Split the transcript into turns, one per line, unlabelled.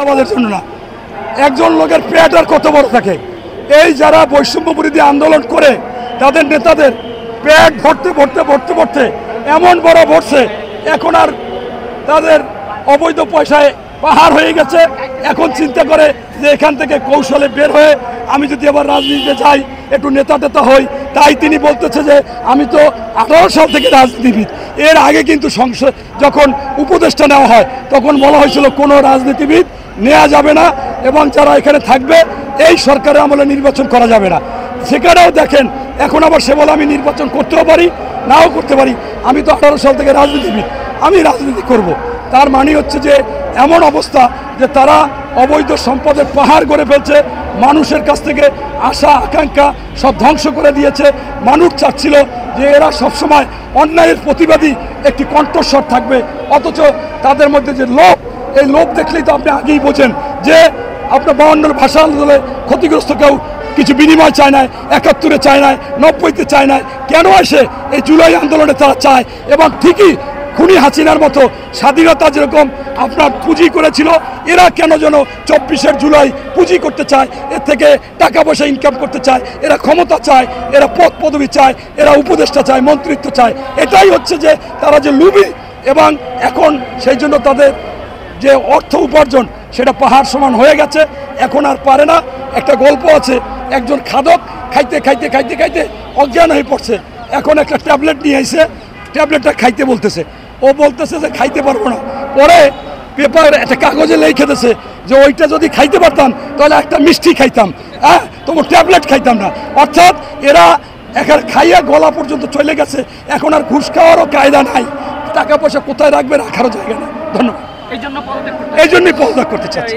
আমাদের জন্য না, একজন লোকের পেট আর কত বড় থাকে। এই যারা বৈষম্য বিরোধী আন্দোলন করে তাদের নেতাদের পেট ভরতে ভরতে ভরতে ভরতে এমন বড় ভরছে, এখন আর তাদের অবৈধ পয়সায় পাহাড় হয়ে গেছে। এখন চিন্তা করে যে এখান থেকে কৌশলে বের হয়ে আমি যদি আবার রাজনীতিতে যাই, একটু নেতা টেতা হই। তাই তিনি বলতেছে যে আমি তো 18 সাল থেকে রাজনীতিবিদ। এর আগে কিন্তু সংসদ যখন উপদেষ্টা নেওয়া হয় তখন বলা হয়েছিল কোনো রাজনীতিবিদ নেওয়া যাবে না এবং যারা এখানে থাকবে এই সরকারের আমলে নির্বাচন করা যাবে না। সেখানেও দেখেন এখন আবার সে বলে আমি নির্বাচন করতেও পারি নাও করতে পারি। আমি তো 18 সাল থেকে রাজনীতিবিদ, আমি রাজনীতি করব। তার মানে হচ্ছে যে এমন অবস্থা যে তারা অবৈধ সম্পদের পাহাড় গড়ে ফেলছে, মানুষের কাছ থেকে আশা আকাঙ্ক্ষা সব ধ্বংস করে দিয়েছে। মানুষ চাচ্ছিল যে এরা সবসময় অন্যায়ের প্রতিবাদী একটি কণ্ঠস্বর থাকবে, অথচ তাদের মধ্যে যে লোভ, এই লোভ দেখলেই তো আপনি আগেই বোঝেন যে আপনার 52 ভাষা আন্দোলনে ক্ষতিগ্রস্ত কেউ কিছু বিনিময় চায় না, 71-এ চায় না, 90-তে চায় না। কেন আসে এই জুলাই আন্দোলনে তারা চায়। এবং ঠিকই খুনি হাসিনার মতো স্বাধীনতা যেরকম আপনার পুঁজি করেছিল, এরা কেন যেন 24শে জুলাই পুঁজি করতে চায়, এর থেকে টাকা পয়সা ইনকাম করতে চায়, এরা ক্ষমতা চায়, এরা পদ পদবি চায়, এরা উপদেষ্টা চায়, মন্ত্রিত্ব চায়। এটাই হচ্ছে যে তারা যে লুবি। এবং এখন সেই জন্য তাদের যে অর্থ উপার্জন সেটা পাহাড় সমান হয়ে গেছে, এখন আর পারে না। একটা গল্প আছে, একজন খাদক খাইতে খাইতে খাইতে খাইতে অজ্ঞান হয়ে পড়ছে, এখন একটা ট্যাবলেট নিয়ে এসে ট্যাবলেটটা খাইতে বলতেছে, ও বলতেছে যে খাইতে পারবো না। পরে পেপার একটা কাগজে লিখে দিয়েছে যে ওইটা যদি খাইতে পারতাম তাহলে একটা মিষ্টি খাইতাম, হ্যাঁ, তবু ট্যাবলেট খাইতাম না। অর্থাৎ এরা এখানে খাইয়া গলা পর্যন্ত চলে গেছে, এখন আর ঘুষ খাওয়ারও কায়দা নাই, টাকা পয়সা কোথায় রাখবে রাখারও জায়গা নেই। ধন্যবাদ। এই জন্যই পদত্যাগ করতে চাচ্ছি।